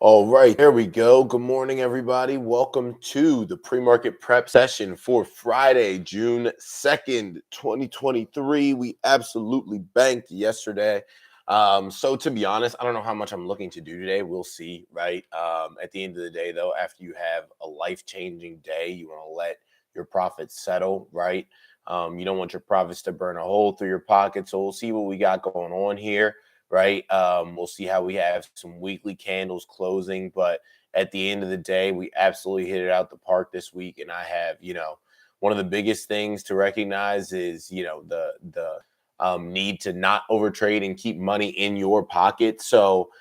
All right, there we go. Good morning, everybody. Welcome to the pre-market prep session for Friday, June 2nd, 2023. We absolutely banked yesterday. So to be honest, I don't know how much I'm looking to do today. We'll see, right? At the end of the day, though, after you have a life-changing day, you want to let your profits settle, right? You don't want your profits to burn a hole through your pocket. So we'll see what we got going on here, right? We'll see how we have some weekly candles closing, but at the end of the day, we absolutely hit it out the park this week. And I have, one of the biggest things to recognize is, the need to not overtrade and keep money in your pocket. So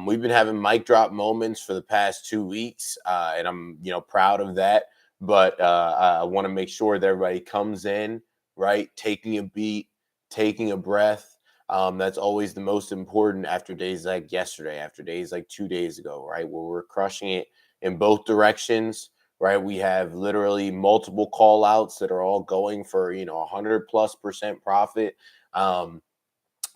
we've been having mic drop moments for the past 2 weeks, and I'm, proud of that. But I want to make sure that everybody comes in, right, taking a beat, taking a breath. That's always the most important after days like yesterday, after days like 2 days ago, right? Where we're crushing it in both directions, right? We have literally multiple call outs that are all going for, 100+% profit. Um,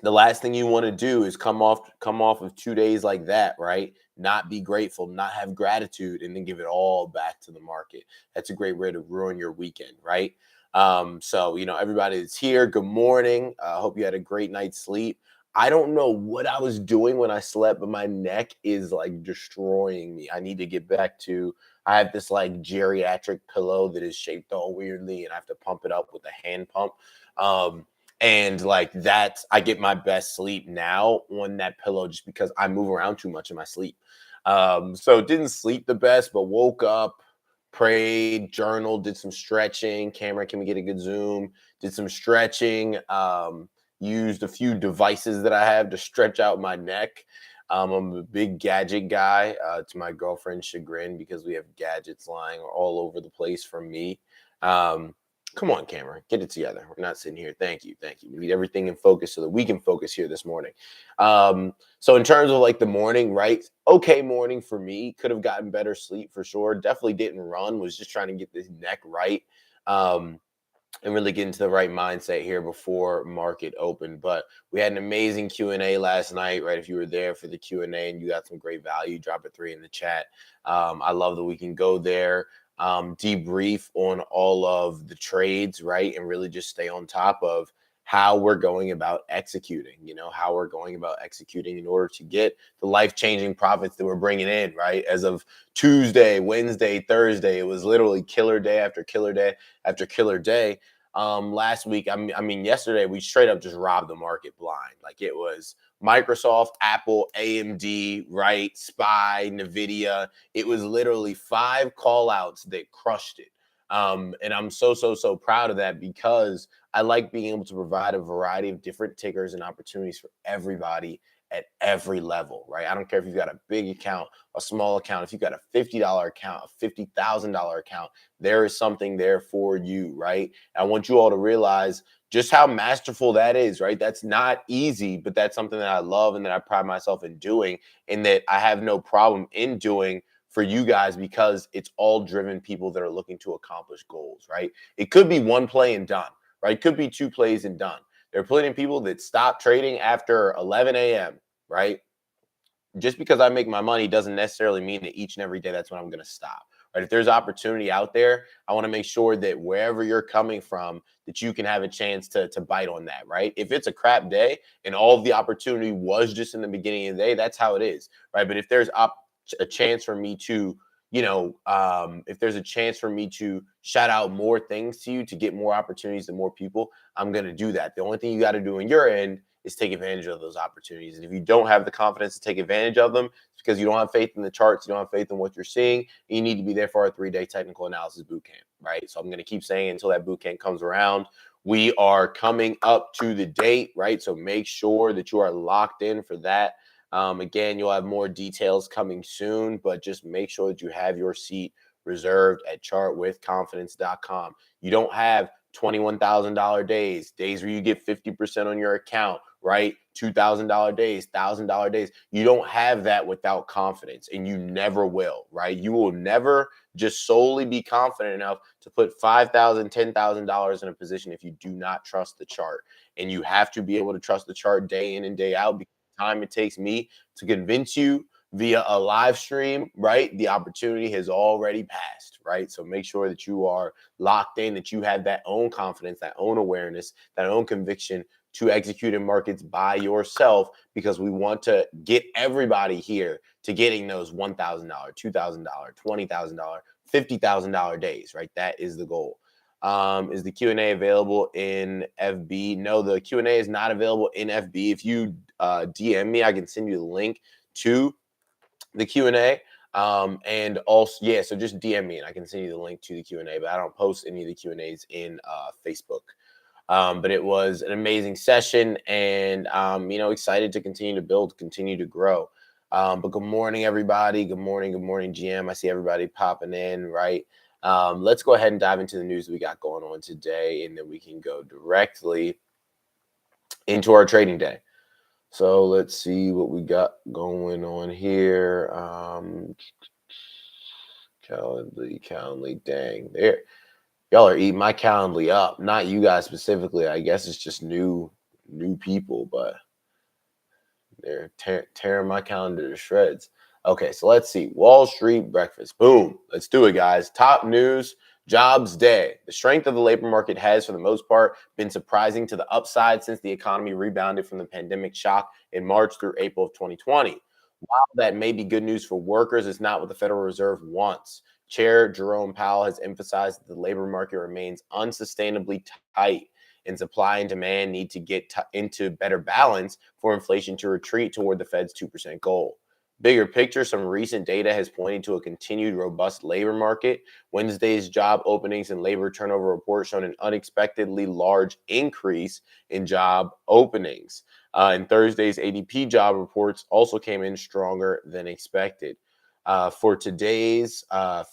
the last thing you want to do is come off of 2 days like that, right? Not be grateful, not have gratitude, and then give it all back to the market. That's a great way to ruin your weekend, right? So everybody that's here, good morning. I hope you had a great night's sleep. I don't know what I was doing when I slept, but my neck is like destroying me. I need to get back to. I have this like geriatric pillow that is shaped all weirdly, and I have to pump it up with a hand pump. And like that, I get my best sleep now on that pillow just because I move around too much in my sleep. So didn't sleep the best, but woke up, prayed, journaled, did some stretching. Camera, can we get a good zoom? Did some stretching. Used a few devices that I have to stretch out my neck. I'm a big gadget guy, to my girlfriend's chagrin, because we have gadgets lying all over the place from me. Um, Come on, camera, get it together. We're not sitting here. Thank you, thank you. We need everything in focus so that we can focus here this morning. So in terms of like the morning, right? Okay, morning for me. Could have gotten better sleep for sure. Definitely didn't run. Was just trying to get this neck right. Um, and really get into the right mindset here before market open. But we had an amazing Q&A last night, right? If you were there for the Q&A and you got some great value, drop a 3 in the chat. I love that we can go there, debrief on all of the trades, right? And really just stay on top of how we're going about executing, how we're going about executing in order to get the life-changing profits that we're bringing in, right? As of Tuesday, Wednesday, Thursday, it was literally killer day after killer day after killer day. Last week, I mean, yesterday we straight up just robbed the market blind. Like it was Microsoft, Apple, AMD, right? SPY, Nvidia. It was literally 5 call outs that crushed it. And I'm so proud of that because I like being able to provide a variety of different tickers and opportunities for everybody at every level, right? I don't care if you've got a big account, a small account, if you've got a $50 account, a $50,000 account, there is something there for you, right? And I want you all to realize just how masterful that is, right? That's not easy, but that's something that I love and that I pride myself in doing, and that I have no problem in doing for you guys because it's all driven people that are looking to accomplish goals, right? It could be one play and done, right? It could be 2 plays and done. There are plenty of people that stop trading after 11 a.m., right? Just because I make my money doesn't necessarily mean that each and every day that's when I'm going to stop. Right? If there's opportunity out there, I want to make sure that wherever you're coming from, that you can have a chance to bite on that. Right? If it's a crap day and all of the opportunity was just in the beginning of the day, that's how it is. Right? But if there's a chance for me to if there's a chance for me to shout out more things to you to get more opportunities to more people, I'm going to do that. The only thing you got to do on your end is take advantage of those opportunities. And if you don't have the confidence to take advantage of them, it's because you don't have faith in the charts, you don't have faith in what you're seeing, and you need to be there for our 3-day technical analysis boot camp, right? So I'm going to keep saying until that boot camp comes around. We are coming up to the date, right? So make sure that you are locked in for that. Again, you'll have more details coming soon, but just make sure that you have your seat reserved at chartwithconfidence.com. You don't have $21,000 days where you get 50% on your account, right? $2,000 days, $1,000 days. You don't have that without confidence, and you never will, right? You will never just solely be confident enough to put $5,000, $10,000 in a position if you do not trust the chart. And you have to be able to trust the chart day in and day out because the time it takes me to convince you via a live stream, right, the opportunity has already passed, right? So make sure that you are locked in, that you have that own confidence, that own awareness, that own conviction to execute in markets by yourself, because we want to get everybody here to getting those $1,000, $2,000, $20,000, $50,000 days, right? That is the goal. Is the Q&A available in FB? No, the Q&A is not available in FB. If you DM me, I can send you the link to the Q&A. And also, yeah, so just DM me and I can send you the link to the Q&A, but I don't post any of the Q&As in Facebook. But it was an amazing session, and excited to continue to build, continue to grow. But good morning, everybody. Good morning, GM. I see everybody popping in, right? Let's go ahead and dive into the news we got going on today, and then we can go directly into our trading day. So let's see what we got going on here. Calendly, dang, there. Y'all are eating my Calendly up. Not you guys specifically. I guess it's just new people, but they're tearing my calendar to shreds. Okay, so let's see. Wall Street breakfast. Boom. Let's do it, guys. Top news, jobs day. The strength of the labor market has, for the most part, been surprising to the upside since the economy rebounded from the pandemic shock in March through April of 2020. While that may be good news for workers, it's not what the Federal Reserve wants. Chair Jerome Powell has emphasized that the labor market remains unsustainably tight, and supply and demand need to get into better balance for inflation to retreat toward the Fed's 2% goal. Bigger picture, some recent data has pointed to a continued robust labor market. Wednesday's job openings and labor turnover report showed an unexpectedly large increase in job openings. And Thursday's ADP job reports also came in stronger than expected. For today's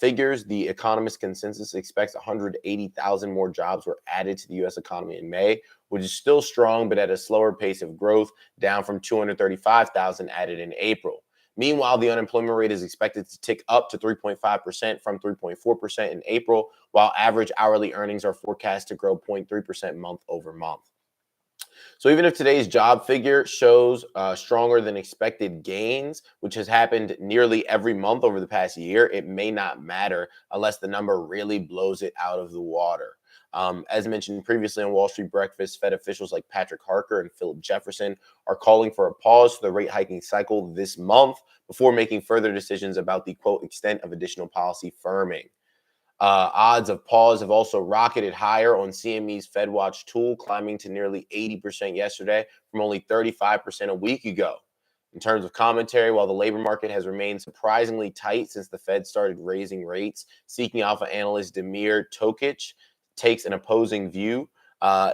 figures, the Economist consensus expects 180,000 more jobs were added to the U.S. economy in May, which is still strong, but at a slower pace of growth, down from 235,000 added in April. Meanwhile, the unemployment rate is expected to tick up to 3.5% from 3.4% in April, while average hourly earnings are forecast to grow 0.3% month over month. So even if today's job figure shows stronger than expected gains, which has happened nearly every month over the past year, it may not matter unless the number really blows it out of the water. As mentioned previously on Wall Street Breakfast, Fed officials like Patrick Harker and Philip Jefferson are calling for a pause to the rate hiking cycle this month before making further decisions about the, quote, extent of additional policy firming. Odds of pause have also rocketed higher on CME's FedWatch tool, climbing to nearly 80% yesterday from only 35% a week ago. In terms of commentary, while the labor market has remained surprisingly tight since the Fed started raising rates, Seeking Alpha analyst Demir Tokic takes an opposing view,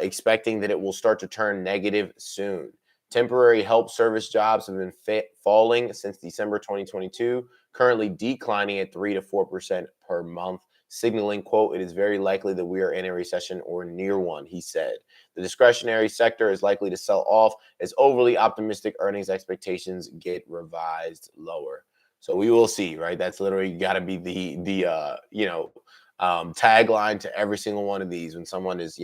expecting that it will start to turn negative soon. Temporary help service jobs have been falling since December 2022, currently declining at 3 to 4% per month, signaling, quote, it is very likely that we are in a recession or near one, he said. The discretionary sector is likely to sell off as overly optimistic earnings expectations get revised lower. So we will see, right? That's literally got to be the tagline to every single one of these when someone is,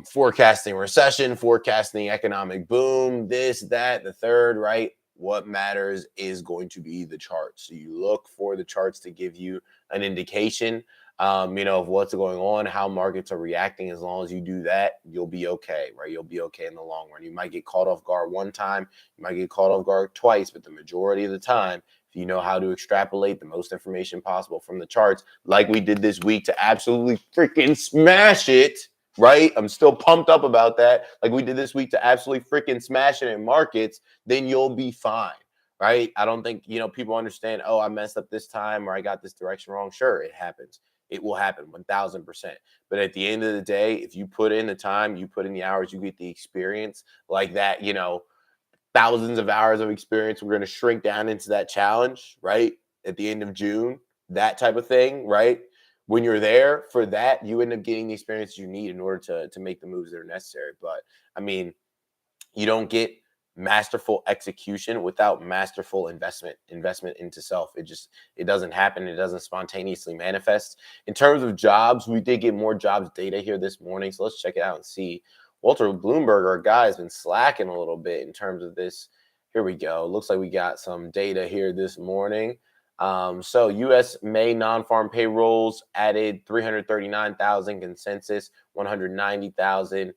forecasting recession, forecasting economic boom, this, that, the third, right? What matters is going to be the charts. So you look for the charts to give you an indication, of what's going on, how markets are reacting. As long as you do that, you'll be okay, right? You'll be okay in the long run. You might get caught off guard one time, you might get caught off guard twice, but the majority of the time, if you know how to extrapolate the most information possible from the charts, like we did this week to absolutely freaking smash it, right? I'm still pumped up about that. Like we did this week to absolutely freaking smash it in markets, then you'll be fine, right? I don't think, people understand, oh, I messed up this time or I got this direction wrong. Sure, it happens. It will happen 1000%. But at the end of the day, if you put in the time, you put in the hours, you get the experience like that, thousands of hours of experience. We're going to shrink down into that challenge, right? At the end of June, that type of thing, right? When you're there for that, you end up getting the experience you need in order to make the moves that are necessary. But I mean, you don't get masterful execution without masterful investment into self. It doesn't happen. It doesn't spontaneously manifest. In terms of jobs, we did get more jobs data here this morning. So let's check it out and see. Walter Bloomberg, our guy, has been slacking a little bit in terms of this Here we go. Looks like we got some data here this morning. So U.S. May non-farm payrolls added 339,000, consensus 190,000.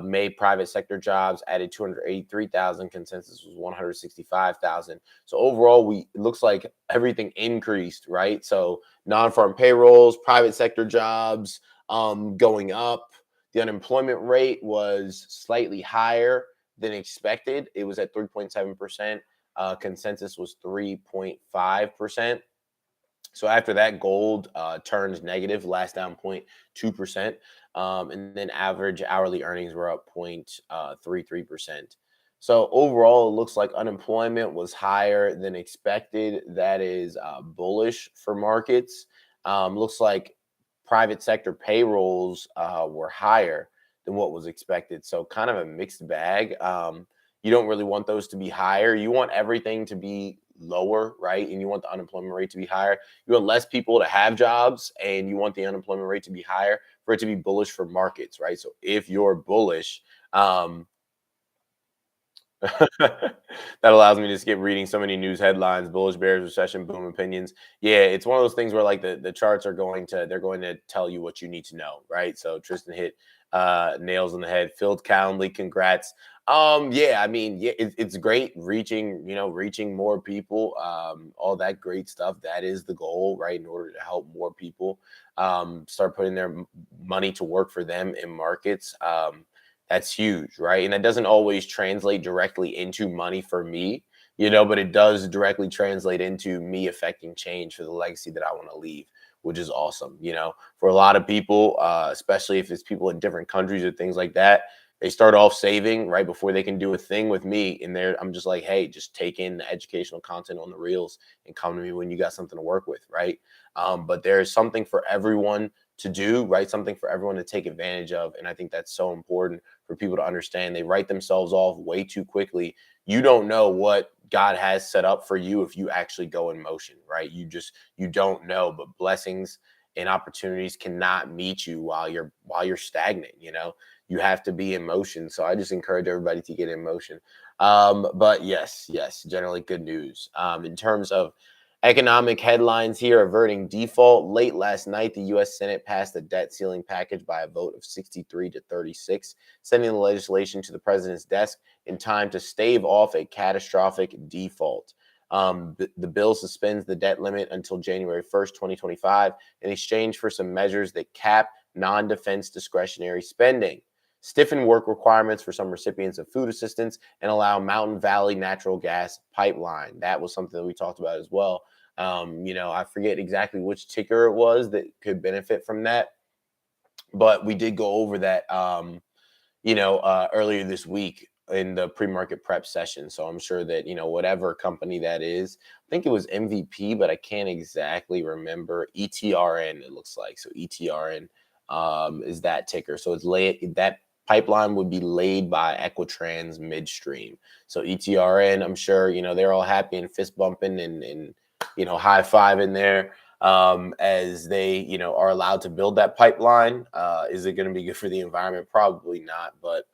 May private sector jobs added 283,000, consensus was 165,000. So overall, it looks like everything increased, right? So non-farm payrolls, private sector jobs going up. The unemployment rate was slightly higher than expected. It was at 3.7%. Consensus was 3.5%. So after that, gold turned negative, last down 0.2%. And then average hourly earnings were up 0.33%. So overall, it looks like unemployment was higher than expected. That is bullish for markets. Looks like private sector payrolls were higher than what was expected. So kind of a mixed bag. You don't really want those to be higher. You want everything to be lower, right? And you want the unemployment rate to be higher. You want less people to have jobs, and you want the unemployment rate to be higher for it to be bullish for markets, right? So if you're bullish, that allows me to skip reading so many news headlines, bullish, bears, recession, boom, opinions. Yeah, it's one of those things where like the charts are they're going to tell you what you need to know, right? So Tristan hit nails on the head. Phil Calendly, congrats. Yeah, I mean, yeah, it's great reaching more people, all that great stuff. That is the goal, right? In order to help more people start putting their money to work for them in markets. That's huge, right? And that doesn't always translate directly into money for me, but it does directly translate into me affecting change for the legacy that I want to leave, which is awesome. For a lot of people, especially if it's people in different countries or things like that, they start off saving right before they can do a thing with me. And there, I'm just like, hey, just take in the educational content on the reels and come to me when you got something to work with, right? But there's something for everyone to do, right? Something for everyone to take advantage of. And I think that's so important for people to understand. They write themselves off way too quickly. You don't know what God has set up for you if you actually go in motion, right? You don't know, but blessings and opportunities cannot meet you while you're stagnant, You have to be in motion. So I just encourage everybody to get in motion. But yes, generally good news. In terms of economic headlines here, averting default. Late last night, the U.S. Senate passed a debt ceiling package by a vote of 63 to 36, sending the legislation to the president's desk in time to stave off a catastrophic default. The bill suspends the debt limit until January 1st, 2025, in exchange for some measures that cap non-defense discretionary spending, stiffen work requirements for some recipients of food assistance, and allow Mountain Valley natural gas pipeline. That was something that we talked about as well. I forget exactly which ticker it was that could benefit from that, but we did go over that, earlier this week in the pre-market prep session. So I'm sure that, whatever company that is, I think it was MVP, but I can't exactly remember. ETRN, it looks like. So ETRN is that ticker. So that pipeline would be laid by Equitrans midstream. So ETRN, I'm sure, they're all happy and fist bumping and high five in there as they, are allowed to build that pipeline. Is it going to be good for the environment? Probably not. But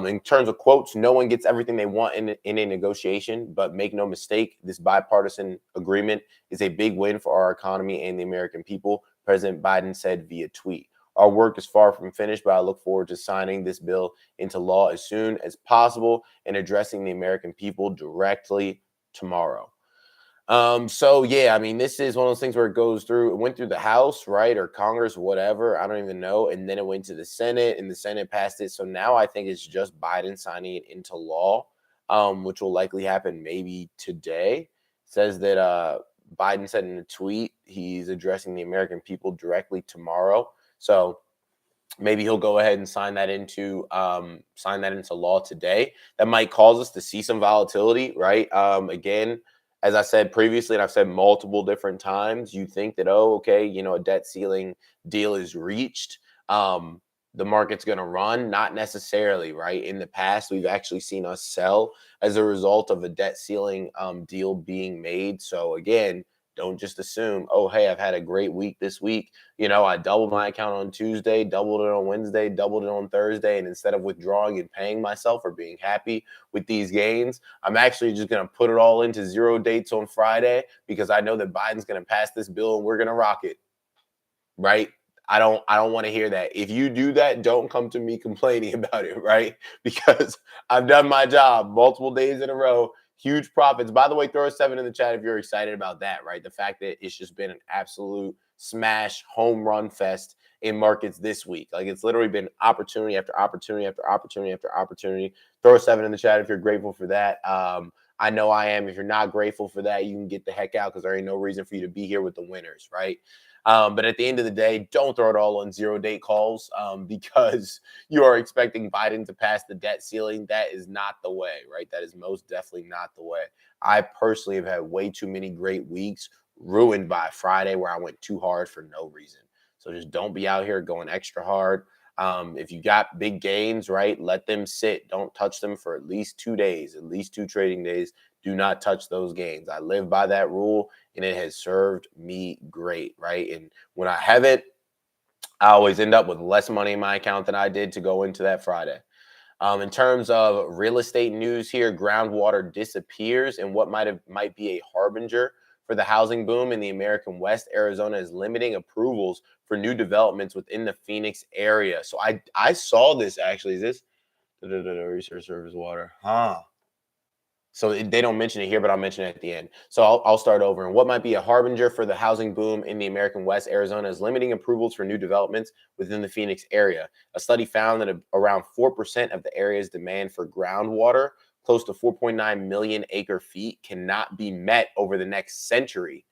in terms of quotes, no one gets everything they want in a negotiation, but make no mistake, this bipartisan agreement is a big win for our economy and the American people, President Biden said via tweet. Our work is far from finished, but I look forward to signing this bill into law as soon as possible and addressing the American people directly tomorrow. So yeah, I mean, this is one of those things where it went through the House, right, or Congress, whatever, I don't even know, and then it went to the Senate, and the Senate passed it. So now I think it's just Biden signing it into law, which will likely happen maybe today. It says that Biden said in a tweet he's addressing the American people directly tomorrow. So maybe he'll go ahead and sign that into law today. That might cause us to see some volatility, right? Again, as I said previously, and I've said multiple different times, you think that, oh, okay, a debt ceiling deal is reached. The market's going to run. Not necessarily, right? In the past, we've actually seen us sell as a result of a debt ceiling deal being made. So again, Don't just assume, oh, hey, I've had a great week this week. I doubled my account on Tuesday, doubled it on Wednesday, doubled it on Thursday. And instead of withdrawing and paying myself or being happy with these gains, I'm actually just going to put it all into zero dates on Friday because I know that Biden's going to pass this bill and we're going to rock it. Right? I don't want to hear that. If you do that, don't come to me complaining about it, right? Because I've done my job multiple days in a row, huge profits. By the way, throw a 7 in the chat if you're excited about that, right? The fact that it's just been an absolute smash home run fest in markets this week. Like it's literally been opportunity after opportunity after opportunity after opportunity. Throw a 7 in the chat if you're grateful for that. I know I am. If you're not grateful for that, you can get the heck out because there ain't no reason for you to be here with the winners, right? But at the end of the day, don't throw it all on zero date calls because you are expecting Biden to pass the debt ceiling. That is not the way, right? That is most definitely not the way. I personally have had way too many great weeks ruined by Friday where I went too hard for no reason. So just don't be out here going extra hard. If you got big gains, right, let them sit. Don't touch them for at least 2 days, at least 2 trading days. Do not touch those gains. I live by that rule and it has served me great, right? And when I have it, I always end up with less money in my account than I did to go into that Friday. In terms of real estate news here, groundwater disappears and what might be a harbinger for the housing boom in the American West. Arizona is limiting approvals for new developments within the Phoenix area. So I saw this actually. Is this research service water? Huh. So they don't mention it here, but I'll mention it at the end. So I'll start over. And what might be a harbinger for the housing boom in the American West, Arizona is limiting approvals for new developments within the Phoenix area. A study found that around 4% of the area's demand for groundwater, close to 4.9 million acre feet, cannot be met over the next century.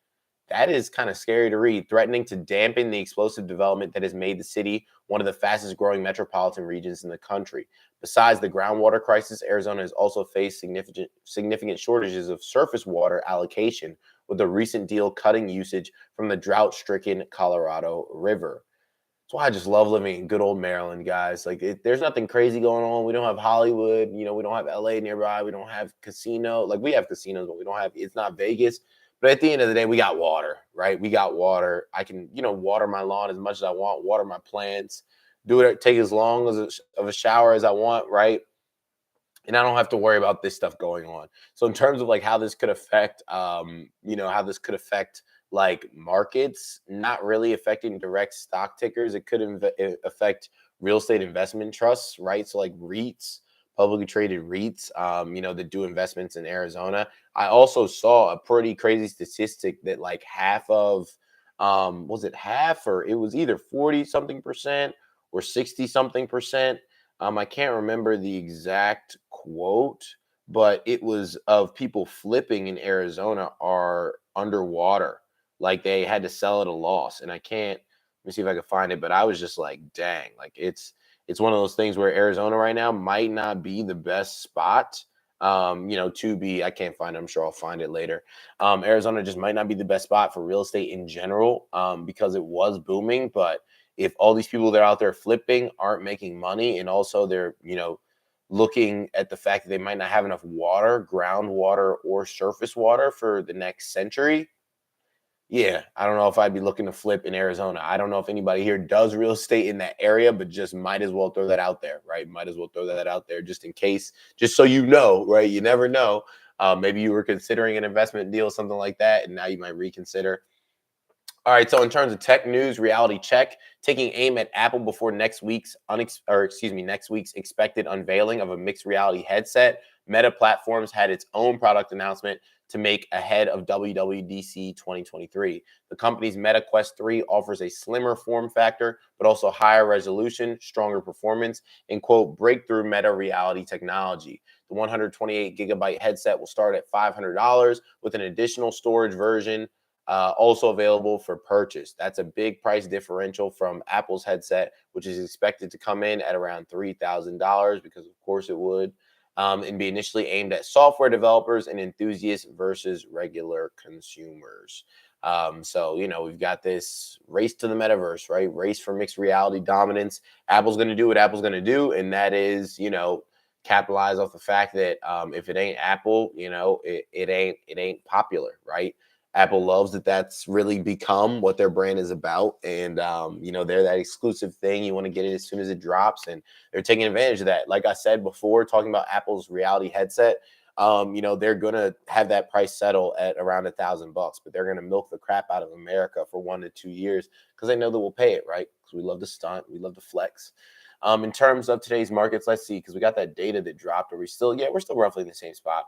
That is kind of scary to read, threatening to dampen the explosive development that has made the city one of the fastest growing metropolitan regions in the country. Besides the groundwater crisis, Arizona has also faced significant shortages of surface water allocation, with a recent deal cutting usage from the drought-stricken Colorado River. That's why I just love living in good old Maryland, guys. Like, there's nothing crazy going on. We don't have Hollywood. We don't have LA nearby. We don't have casino. Like, we have casinos, but we don't have. It's not Vegas. But at the end of the day, we got water, right? We got water. I can, water my lawn as much as I want. Water my plants. Do it. Take as long of a shower as I want, right? And I don't have to worry about this stuff going on. So in terms of like how this could affect, how this could affect like markets, not really affecting direct stock tickers. It could affect real estate investment trusts, right? So like REITs, publicly traded REITs, that do investments in Arizona. I also saw a pretty crazy statistic that like half of, was it half or it was either 40 something percent or 60 something percent. I can't remember the exact quote, but it was of people flipping in Arizona are underwater. Like they had to sell at a loss. And let me see if I can find it, but I was just like, dang, like it's one of those things where Arizona right now might not be the best spot. To be, I can't find it. I'm sure I'll find it later. Arizona just might not be the best spot for real estate in general, because it was booming, but if all these people that are out there flipping aren't making money and also they're, looking at the fact that they might not have enough water, groundwater or surface water for the next century. Yeah, I don't know if I'd be looking to flip in Arizona. I don't know if anybody here does real estate in that area, but just might as well throw that out there, right? Might as well throw that out there just in case, just so you know, right? You never know. Maybe you were considering an investment deal, something like that, and now you might reconsider. All right, so in terms of tech news, reality check, taking aim at Apple before next week's next week's expected unveiling of a mixed reality headset. Meta Platforms had its own product announcement to make ahead of WWDC 2023. The company's Meta Quest 3 offers a slimmer form factor, but also higher resolution, stronger performance, and quote, breakthrough meta reality technology. The 128 gigabyte headset will start at $500 with an additional storage version also available for purchase. That's a big price differential from Apple's headset, which is expected to come in at around $3,000 because, of course, it would, and be initially aimed at software developers and enthusiasts versus regular consumers. So, we've got this race to the metaverse, right? Race for mixed reality dominance. Apple's going to do what Apple's going to do, and that is, capitalize off the fact that if it ain't Apple, it ain't popular, right? Apple loves that that's really become what their brand is about. And, they're that exclusive thing. You want to get it as soon as it drops. And they're taking advantage of that. Like I said before, talking about Apple's reality headset, they're going to have that price settle at around $1,000, but they're going to milk the crap out of America for 1 to 2 years because they know that we'll pay it, right? Because we love to stunt, we love to flex. In terms of today's markets, let's see, because we got that data that dropped. We're still roughly in the same spot.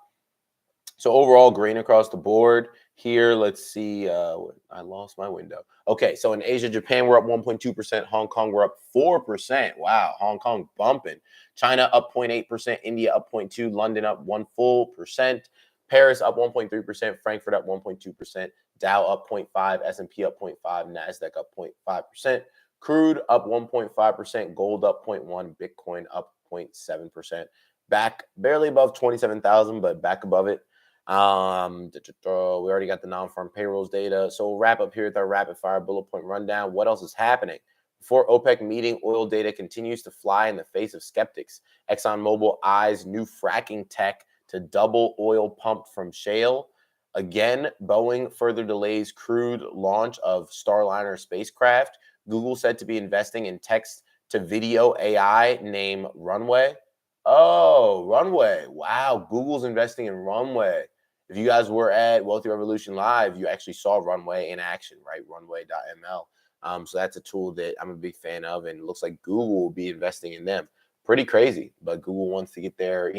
So overall, green across the board here. Let's see. I lost my window. Okay, so in Asia, Japan, we're up 1.2%. Hong Kong, we're up 4%. Wow, Hong Kong bumping. China up 0.8%. India up 0.2%. London up 1%. Paris up 1.3%. Frankfurt up 1.2%. Dow up 0.5%. S&P up 0.5%. Nasdaq up 0.5%. Crude up 1.5%. Gold up 0.1%. Bitcoin up 0.7%. Back barely above 27,000, but back above it. We already got the non-farm payrolls data. So we'll wrap up here with our rapid fire bullet point rundown. What else is happening? Before OPEC meeting, oil data continues to fly in the face of skeptics. ExxonMobil eyes new fracking tech to double oil pumped from shale. Again, Boeing further delays crewed launch of Starliner spacecraft. Google said to be investing in text to video AI named Runway. Oh, Runway. Wow, Google's investing in Runway. If you guys were at Wealthy Revolution Live, you actually saw Runway in action, right? Runway.ml. So that's a tool that I'm a big fan of, and it looks like Google will be investing in them. Pretty crazy, but Google wants to get their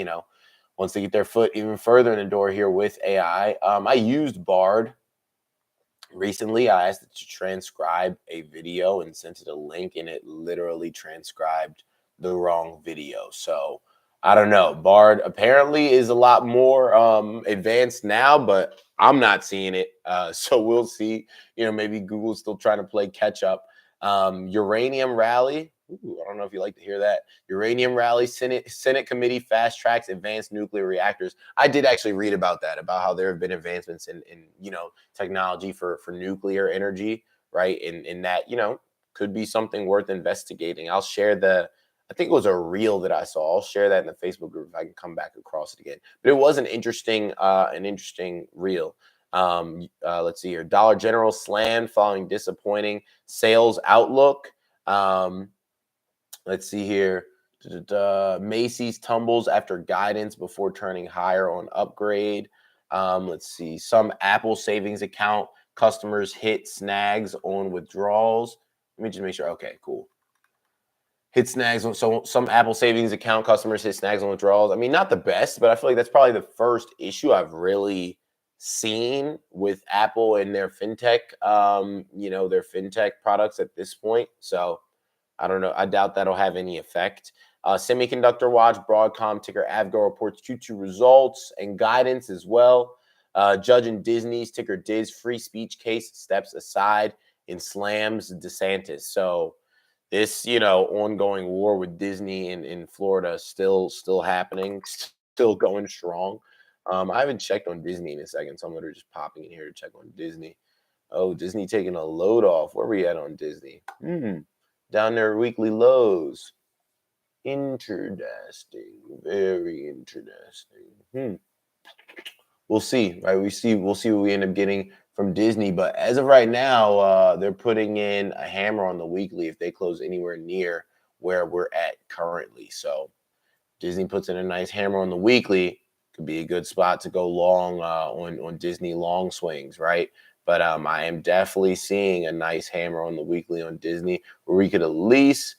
foot even further in the door here with AI. I used Bard recently. I asked it to transcribe a video and sent it a link, and it literally transcribed the wrong video. So I don't know. Bard apparently is a lot more advanced now, but I'm not seeing it. So we'll see. Maybe Google's still trying to play catch up. Uranium rally. Ooh, I don't know if you like to hear that. Uranium rally. Senate committee fast tracks advanced nuclear reactors. I did actually read about that, about how there have been advancements in technology for nuclear energy, right? And that could be something worth investigating. I'll share I think it was a reel that I saw. I'll share that in the Facebook group if I can come back across it again. But it was an interesting reel. Let's see here. Dollar General slammed following disappointing sales outlook. Let's see here. Macy's tumbles after guidance before turning higher on upgrade. Let's see. Some Apple savings account customers hit snags on withdrawals. Let me just make sure. Okay, cool. Hit snags on, so some Apple savings account customers hit snags on withdrawals. I mean, not the best, but I feel like that's probably the first issue I've really seen with Apple and their fintech, their fintech products at this point. So I don't know. I doubt that'll have any effect. Semiconductor watch, Broadcom ticker Avgo reports Q2 results and guidance as well. Judge in Disney's ticker Diz free speech case steps aside and slams DeSantis. So this, ongoing war with Disney in Florida is still happening, still going strong. I haven't checked on Disney in a second, so I'm literally just popping in here to check on Disney. Oh, Disney taking a load off. Where are we at on Disney? Down there, weekly lows. Interesting. Very interesting. We'll see, right? We'll see what we end up getting from Disney. But as of right now, they're putting in a hammer on the weekly if they close anywhere near where we're at currently. So Disney puts in a nice hammer on the weekly. Could be a good spot to go long on Disney long swings, right? But I am definitely seeing a nice hammer on the weekly on Disney where we could at least,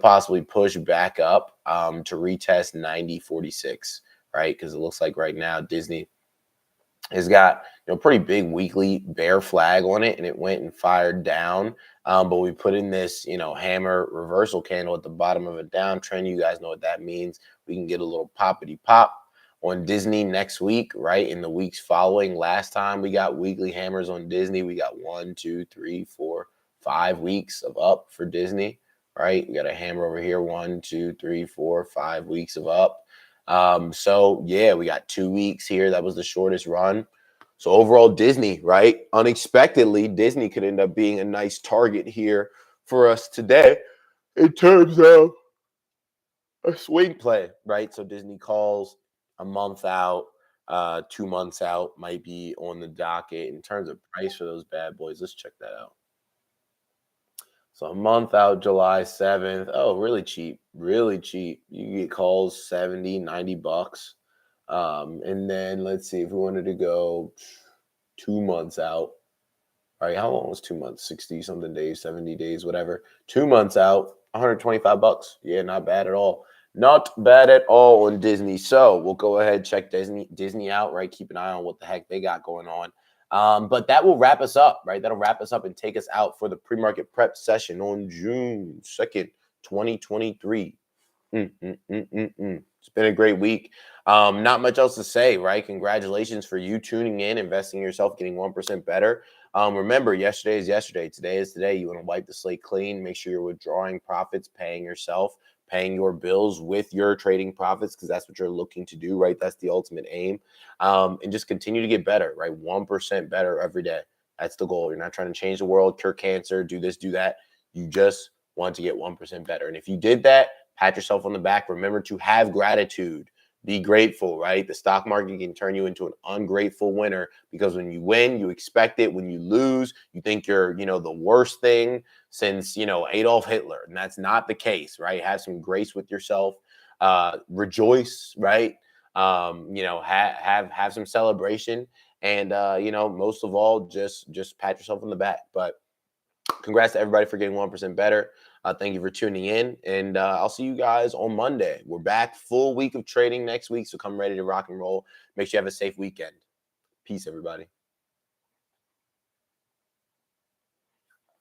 possibly push back up to retest 90.46, right? Because it looks like right now Disney has got pretty big weekly bear flag on it, and it went and fired down. But we put in this hammer reversal candle at the bottom of a downtrend. You guys know what that means. We can get a little poppity pop on Disney next week, right? In the weeks following. Last time we got weekly hammers on Disney, we got 1, 2, 3, 4, 5 weeks of up for Disney, right? We got a hammer over here, 1, 2, 3, 4, 5 weeks of up. So yeah, we got 2 weeks here. That was the shortest run. So overall, Disney, right? Unexpectedly, Disney could end up being a nice target here for us today in terms of a swing play, right? So Disney calls a month out. 2 months out might be on the docket. In terms of price for those bad boys, let's check that out. So a month out, July 7th. Oh, really cheap. Really cheap. You get calls 70, $90. And then let's see if we wanted to go 2 months out. All right, how long was 2 months? 60 something days, 70 days, whatever. 2 months out, $125. Yeah, not bad at all. Not bad at all on Disney. So we'll go ahead, check Disney out, right? Keep an eye on what the heck they got going on. But that will wrap us up, right? That'll wrap us up and take us out for the pre-market prep session on June 2nd, 2023. It's been a great week. Not much else to say, right? Congratulations for you tuning in, investing in yourself, getting 1% better. Remember, yesterday is yesterday. Today is today. You want to wipe the slate clean. Make sure you're withdrawing profits, paying yourself, paying your bills with your trading profits, because that's what you're looking to do, right? That's the ultimate aim. And just continue to get better, right? 1% better every day. That's the goal. You're not trying to change the world, cure cancer, do this, do that. You just want to get 1% better. And if you did that, pat yourself on the back. Remember to have gratitude. Be grateful, right? The stock market can turn you into an ungrateful winner, because when you win, you expect it. When you lose, you think you're, the worst thing since, Adolf Hitler. And that's not the case, right? Have some grace with yourself. Rejoice, right? Have some celebration. And, most of all, just pat yourself on the back. But congrats to everybody for getting 1% better. Thank you for tuning in, and I'll see you guys on Monday. We're back full week of trading next week, so come ready to rock and roll. Make sure you have a safe weekend. Peace, everybody.